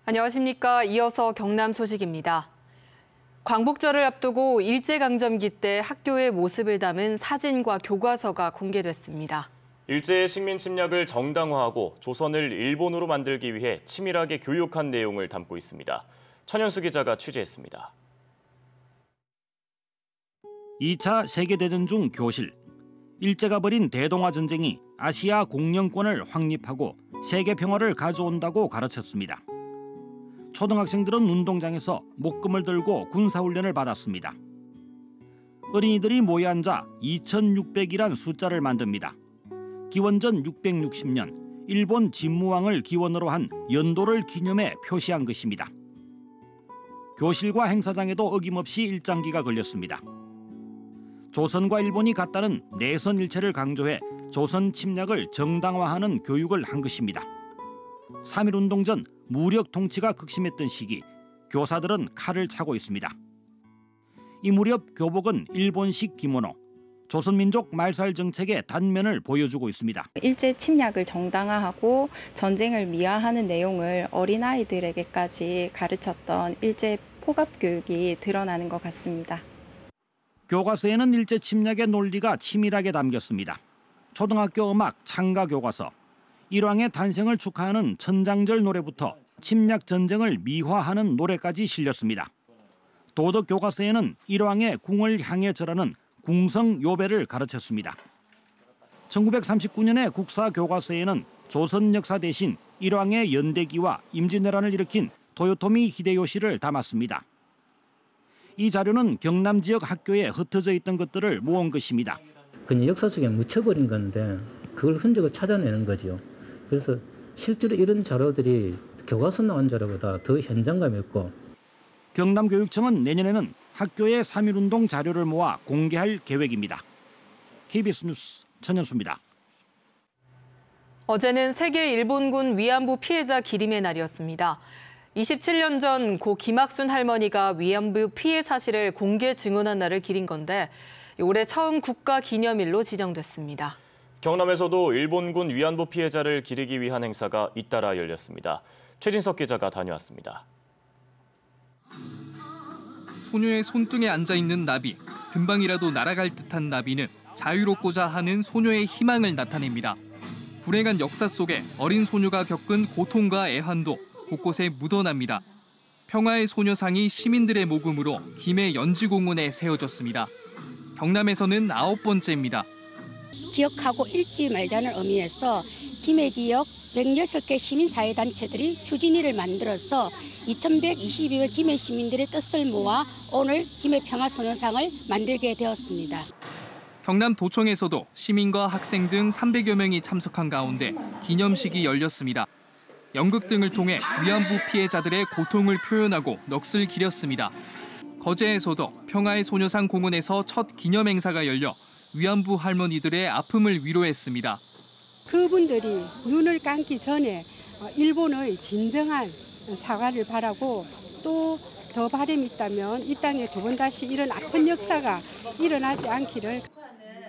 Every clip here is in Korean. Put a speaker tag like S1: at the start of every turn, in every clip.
S1: 안녕하십니까. 이어서 경남 소식입니다. 광복절을 앞두고 일제강점기 때 학교의 모습을 담은 사진과 교과서가 공개됐습니다.
S2: 일제의 식민 침략을 정당화하고 조선을 일본으로 만들기 위해 치밀하게 교육한 내용을 담고 있습니다. 천연수 기자가 취재했습니다.
S3: 2차 세계대전 중 교실. 일제가 벌인 대동아 전쟁이 아시아 공영권을 확립하고 세계 평화를 가져온다고 가르쳤습니다. 초등학생들은 운동장에서 목금을 들고 군사훈련을 받았습니다. 어린이들이 모여 앉아 2600이란 숫자를 만듭니다. 기원전 660년 일본 진무왕을 기원으로 한 연도를 기념해 표시한 것입니다. 교실과 행사장에도 어김없이 일장기가 걸렸습니다. 조선과 일본이 같다는 내선 일체를 강조해 조선 침략을 정당화하는 교육을 한 것입니다. 3.1운동 전 무력 통치가 극심했던 시기, 교사들은 칼을 차고 있습니다. 이 무렵 교복은 일본식 기모노, 조선민족 말살 정책의 단면을 보여주고 있습니다.
S4: 일제 침략을 정당화하고 전쟁을 미화하는 내용을 어린아이들에게까지 가르쳤던 일제 포갑교육이 드러나는 것 같습니다.
S3: 교과서에는 일제 침략의 논리가 치밀하게 담겼습니다. 초등학교 음악 창가 교과서, 일왕의 탄생을 축하하는 천장절 노래부터 침략 전쟁을 미화하는 노래까지 실렸습니다. 도덕 교과서에는 일왕의 궁을 향해 절하는 궁성 요배를 가르쳤습니다. 1939년의 국사 교과서에는 조선 역사 대신 일왕의 연대기와 임진왜란을 일으킨 도요토미 히데요시를 담았습니다. 이 자료는 경남 지역 학교에 흩어져 있던 것들을 모은 것입니다.
S5: 그냥 역사 속에 묻혀버린 건데 그걸 흔적을 찾아내는 거죠. 그래서 실제로 이런 자료들이 교과서 나온 자료보다 더 현장감 있고.
S3: 경남교육청은 내년에는 학교의 3.1운동 자료를 모아 공개할 계획입니다. KBS 뉴스 천연수입니다.
S1: 어제는 세계 일본군 위안부 피해자 기림의 날이었습니다. 27년 전 고 김학순 할머니가 위안부 피해 사실을 공개 증언한 날을 기린 건데 올해 처음 국가 기념일로 지정됐습니다.
S2: 경남에서도 일본군 위안부 피해자를 기리기 위한 행사가 잇따라 열렸습니다. 최진석 기자가 다녀왔습니다.
S6: 소녀의 손등에 앉아있는 나비, 금방이라도 날아갈 듯한 나비는 자유롭고자 하는 소녀의 희망을 나타냅니다. 불행한 역사 속에 어린 소녀가 겪은 고통과 애환도 곳곳에 묻어납니다. 평화의 소녀상이 시민들의 모금으로 김해 연지공원에 세워졌습니다. 경남에서는 9번째입니다.
S7: 기억하고 잊지 말자는 의미에서 김해 지역 106개 시민사회단체들이 추진위를 만들어서 2122회 김해 시민들의 뜻을 모아 오늘 김해 평화소녀상을 만들게 되었습니다.
S6: 경남 도청에서도 시민과 학생 등 300여 명이 참석한 가운데 기념식이 열렸습니다. 연극 등을 통해 위안부 피해자들의 고통을 표현하고 넋을 기렸습니다. 거제에서도 평화의 소녀상 공원에서 첫 기념 행사가 열려 위안부 할머니들의 아픔을 위로했습니다.
S8: 그분들이 눈을 감기 전에 일본의 진정한 사과를 바라고 또 더 바람이 있다면 이 땅에 두 번 다시 이런 아픈 역사가 일어나지 않기를.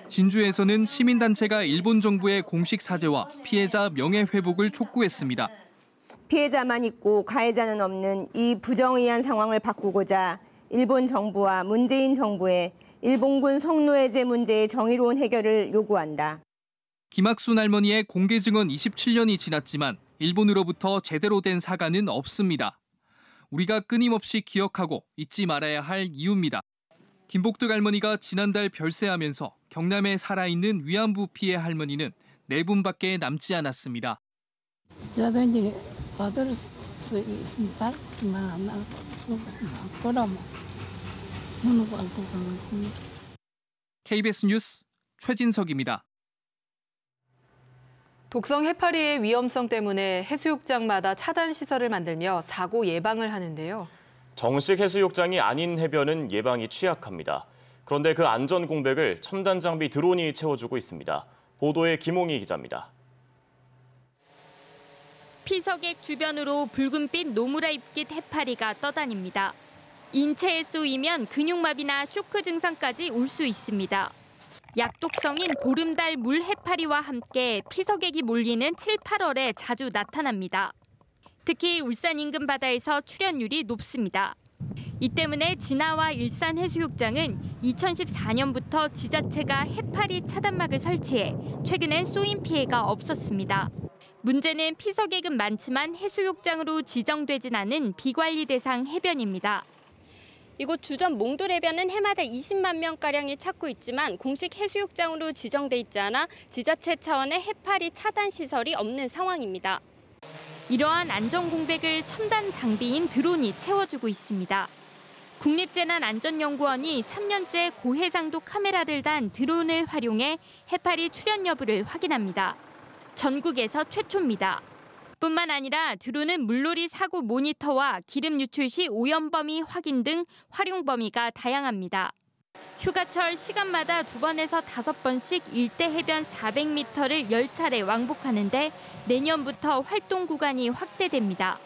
S6: 진주에서는 시민단체가 일본 정부의 공식 사죄와 피해자 명예회복을 촉구했습니다.
S9: 피해자만 있고 가해자는 없는 이 부정의한 상황을 바꾸고자 일본 정부와 문재인 정부에 일본군 성노예제 문제의 정의로운 해결을 요구한다.
S6: 김학순 할머니의 공개 증언 27년이 지났지만 일본으로부터 제대로 된 사과는 없습니다. 우리가 끊임없이 기억하고 잊지 말아야 할 이유입니다. 김복득 할머니가 지난달 별세하면서 경남에 살아있는 위안부 피해 할머니는 4분밖에 남지 않았습니다.
S10: 저도 받을 수 있으면 받지만 그러면
S6: KBS 뉴스 최진석입니다.
S1: 독성 해파리의 위험성 때문에 해수욕장마다 차단 시설을 만들며 사고 예방을 하는데요.
S2: 정식 해수욕장이 아닌 해변은 예방이 취약합니다. 그런데 그 안전 공백을 첨단 장비 드론이 채워주고 있습니다. 보도에 김홍희 기자입니다.
S11: 피서객 주변으로 붉은빛 노무라잎깃 해파리가 떠다닙니다. 인체에 쏘이면 근육마비나 쇼크 증상까지 올 수 있습니다. 약독성인 보름달 물 해파리와 함께 피서객이 몰리는 7, 8월에 자주 나타납니다. 특히 울산 인근 바다에서 출현율이 높습니다. 이 때문에 진화와 일산 해수욕장은 2014년부터 지자체가 해파리 차단막을 설치해 최근엔 쏘임 피해가 없었습니다. 문제는 피서객은 많지만 해수욕장으로 지정되진 않은 비관리 대상 해변입니다.
S12: 이곳 주전 몽돌 해변은 해마다 20만 명가량이 찾고 있지만 공식 해수욕장으로 지정돼 있지 않아 지자체 차원의 해파리 차단 시설이 없는 상황입니다.
S11: 이러한 안전 공백을 첨단 장비인 드론이 채워주고 있습니다. 국립재난안전연구원이 3년째 고해상도 카메라를 단 드론을 활용해 해파리 출현 여부를 확인합니다. 전국에서 최초입니다. 뿐만 아니라 드론은 물놀이 사고 모니터와 기름 유출 시 오염 범위 확인 등 활용 범위가 다양합니다. 휴가철 시간마다 2번에서 5번씩 일대 해변 400m를 10차례 왕복하는데 내년부터 활동 구간이 확대됩니다.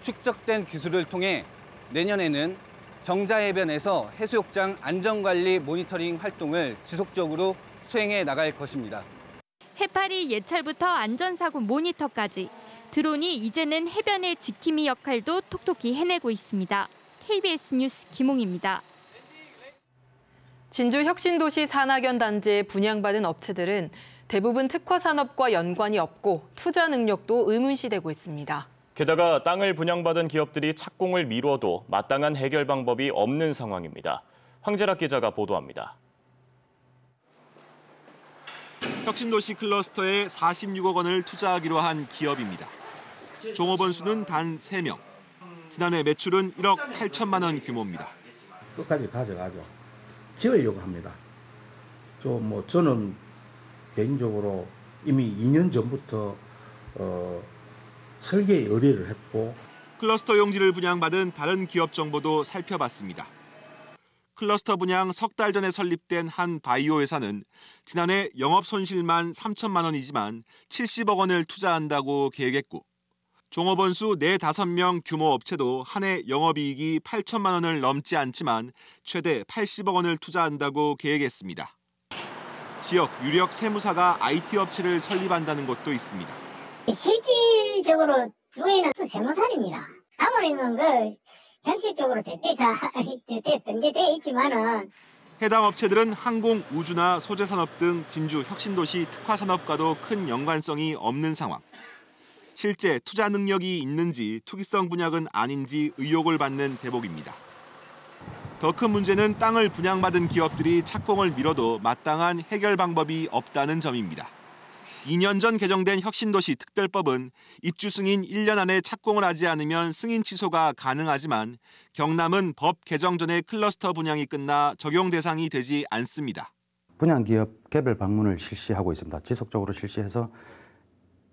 S13: 축적된 기술을 통해 내년에는 정자해변에서 해수욕장 안전관리 모니터링 활동을 지속적으로 수행해 나갈 것입니다.
S11: 해파리 예찰부터 안전사고 모니터까지 드론이 이제는 해변의 지킴이 역할도 톡톡히 해내고 있습니다. KBS 뉴스 김홍입니다.
S1: 진주 혁신도시 산학연 단지에 분양받은 업체들은 대부분 특화 산업과 연관이 없고 투자 능력도 의문시되고 있습니다.
S2: 게다가 땅을 분양받은 기업들이 착공을 미뤄도 마땅한 해결 방법이 없는 상황입니다. 황재락 기자가 보도합니다.
S14: 혁신도시 클러스터에 46억 원을 투자하기로 한 기업입니다. 종업원 수는 단 3명. 지난해 매출은 1억 8천만 원 규모입니다.
S15: 끝까지 가져가죠. 지으려고 합니다. 저는 개인적으로 이미 2년 전부터 설계 의뢰를 했고
S14: 클러스터 용지를 분양받은 다른 기업 정보도 살펴봤습니다. 클러스터 분양 석 달 전에 설립된 한 바이오 회사는 지난해 영업 손실만 3천만 원이지만 70억 원을 투자한다고 계획했고 종업원 수 4, 5명 규모 업체도 한 해 영업이익이 8천만 원을 넘지 않지만 최대 80억 원을 투자한다고 계획했습니다. 지역 유력 세무사가 IT 업체를 설립한다는 곳도 있습니다.
S16: 실질적으로 주인은 세무사입니다. 아무리는 현실적으로 전개돼 있지만은
S14: 해당 업체들은 항공, 우주나 소재산업 등 진주 혁신도시 특화산업과도 큰 연관성이 없는 상황. 실제 투자 능력이 있는지 투기성 분양은 아닌지 의혹을 받는 대목입니다. 더 큰 문제는 땅을 분양받은 기업들이 착공을 미뤄도 마땅한 해결 방법이 없다는 점입니다. 2년 전 개정된 혁신도시 특별법은 입주 승인 1년 안에 착공을 하지 않으면 승인 취소가 가능하지만 경남은 법 개정 전에 클러스터 분양이 끝나 적용 대상이 되지 않습니다.
S17: 분양기업 개별 방문을 실시하고 있습니다. 지속적으로 실시해서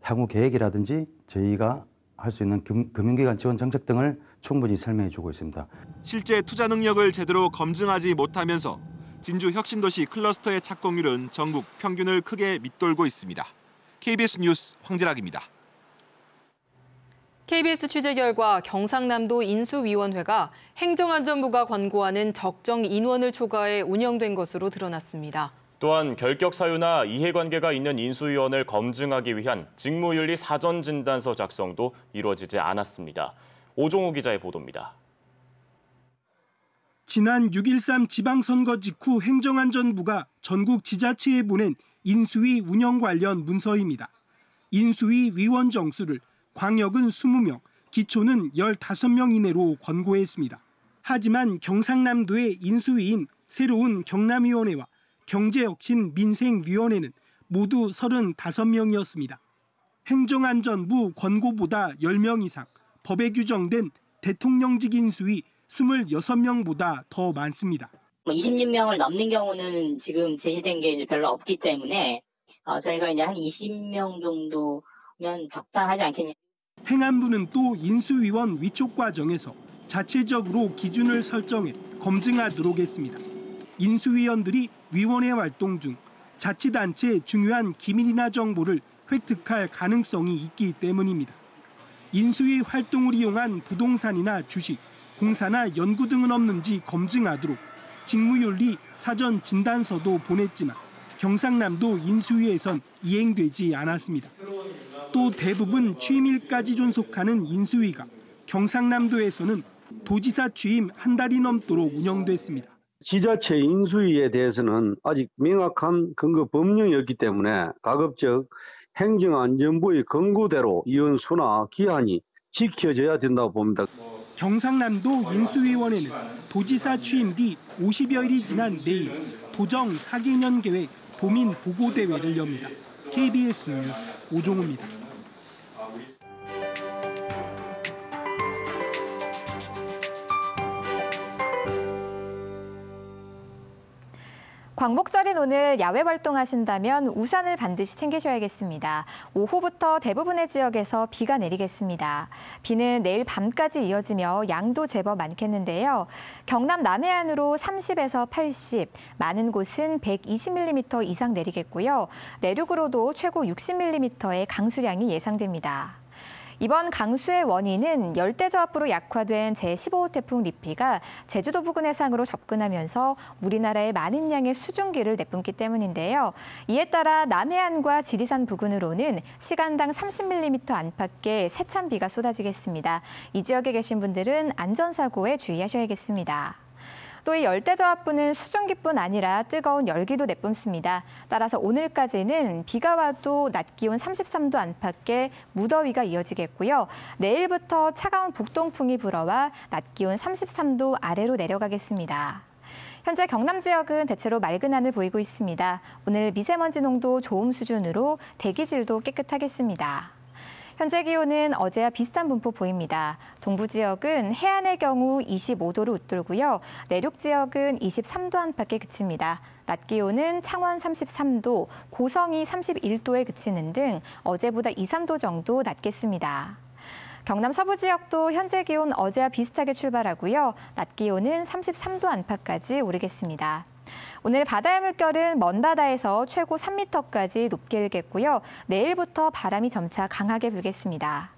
S17: 향후 계획이라든지 저희가 할 수 있는 금융기관 지원 정책 등을 충분히 설명해 주고 있습니다.
S14: 실제 투자 능력을 제대로 검증하지 못하면서 진주 혁신도시 클러스터의 착공률은 전국 평균을 크게 밑돌고 있습니다. KBS 뉴스 황재락입니다.
S1: KBS 취재 결과 경상남도 인수위원회가 행정안전부가 권고하는 적정 인원을 초과해 운영된 것으로 드러났습니다.
S2: 또한 결격 사유나 이해관계가 있는 인수위원을 검증하기 위한 직무윤리 사전진단서 작성도 이루어지지 않았습니다. 오종우 기자의 보도입니다.
S18: 지난 6.13 지방선거 직후 행정안전부가 전국 지자체에 보낸 인수위 운영 관련 문서입니다. 인수위 위원 정수를 광역은 20명, 기초는 15명 이내로 권고했습니다. 하지만 경상남도의 인수위인 새로운 경남위원회와 경제혁신민생위원회는 모두 35명이었습니다. 행정안전부 권고보다 10명 이상, 법에 규정된 대통령직 인수위 26명보다 더 많습니다.
S19: 26명을 넘는 경우는 지금 제시된 게 별로 없기 때문에 저희가 이제 한 20명 정도면 적당하지 않겠냐.
S18: 행안부는 또 인수위원 위촉 과정에서 자체적으로 기준을 설정해 검증하도록 했습니다. 인수위원들이 위원회 활동 중 자치단체의 중요한 기밀이나 정보를 획득할 가능성이 있기 때문입니다. 인수위 활동을 이용한 부동산이나 주식, 공사나 연구 등은 없는지 검증하도록 직무윤리 사전 진단서도 보냈지만 경상남도 인수위에선 이행되지 않았습니다. 또 대부분 취임일까지 존속하는 인수위가 경상남도에서는 도지사 취임 한 달이 넘도록 운영됐습니다.
S20: 지자체 인수위에 대해서는 아직 명확한 근거 법령이 없기 때문에 가급적 행정안전부의 권고대로 이원수나 기한이 지켜져야 된다고 봅니다.
S18: 경상남도 인수위원회는 도지사 취임 뒤 50여일이 지난 내일 도정 4개년 계획 도민 보고대회를 엽니다. KBS 뉴스 오종우입니다.
S21: 광복절인 오늘 야외 활동하신다면 우산을 반드시 챙기셔야겠습니다. 오후부터 대부분의 지역에서 비가 내리겠습니다. 비는 내일 밤까지 이어지며 양도 제법 많겠는데요. 경남 남해안으로 30에서 80, 많은 곳은 120mm 이상 내리겠고요. 내륙으로도 최고 60mm의 강수량이 예상됩니다. 이번 강수의 원인은 열대저압부로 약화된 제15호 태풍 리피가 제주도 부근 해상으로 접근하면서 우리나라에 많은 양의 수증기를 내뿜기 때문인데요. 이에 따라 남해안과 지리산 부근으로는 시간당 30mm 안팎의 세찬 비가 쏟아지겠습니다. 이 지역에 계신 분들은 안전사고에 주의하셔야겠습니다. 또 이 열대저압부는 수증기뿐 아니라 뜨거운 열기도 내뿜습니다. 따라서 오늘까지는 비가 와도 낮 기온 33도 안팎의 무더위가 이어지겠고요. 내일부터 차가운 북동풍이 불어와 낮 기온 33도 아래로 내려가겠습니다. 현재 경남 지역은 대체로 맑은 하늘 보이고 있습니다. 오늘 미세먼지 농도 좋음 수준으로 대기질도 깨끗하겠습니다. 현재 기온은 어제와 비슷한 분포 보입니다. 동부 지역은 해안의 경우 25도를 웃돌고요. 내륙 지역은 23도 안팎에 그칩니다. 낮 기온은 창원 33도, 고성이 31도에 그치는 등 어제보다 2, 3도 정도 낮겠습니다. 경남 서부 지역도 현재 기온 어제와 비슷하게 출발하고요. 낮 기온은 33도 안팎까지 오르겠습니다. 오늘 바다의 물결은 먼 바다에서 최고 3m까지 높게 일겠고요. 내일부터 바람이 점차 강하게 불겠습니다.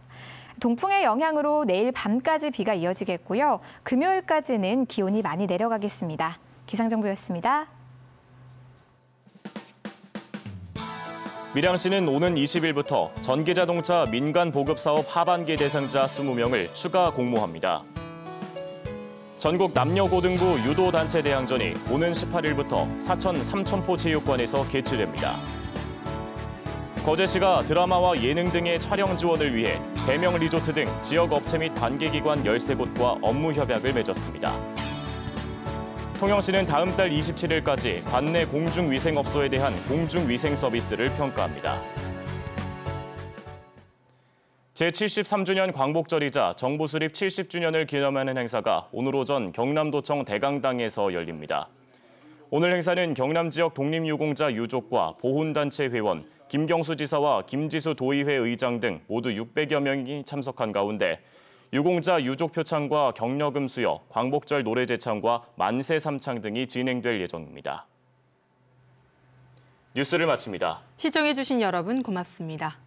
S21: 동풍의 영향으로 내일 밤까지 비가 이어지겠고요. 금요일까지는 기온이 많이 내려가겠습니다. 기상정보였습니다.
S2: 밀양시는 오는 20일부터 전기자동차 민간 보급사업 하반기 대상자 20명을 추가 공모합니다. 전국 남녀고등부 유도단체 대항전이 오는 18일부터 사천 삼천포 체육관에서 개최됩니다. 거제시가 드라마와 예능 등의 촬영 지원을 위해 대명 리조트 등 지역 업체 및 관계기관 13곳과 업무 협약을 맺었습니다. 통영시는 다음 달 27일까지 관내 공중위생업소에 대한 공중위생 서비스를 평가합니다. 제73주년 광복절이자 정부 수립 70주년을 기념하는 행사가 오늘 오전 경남도청 대강당에서 열립니다. 오늘 행사는 경남 지역 독립유공자 유족과 보훈단체 회원, 김경수 지사와 김지수 도의회 의장 등 모두 600여 명이 참석한 가운데 유공자 유족 표창과 격려금 수여, 광복절 노래 제창과 만세 삼창 등이 진행될 예정입니다. 뉴스를 마칩니다.
S1: 시청해주신 여러분 고맙습니다.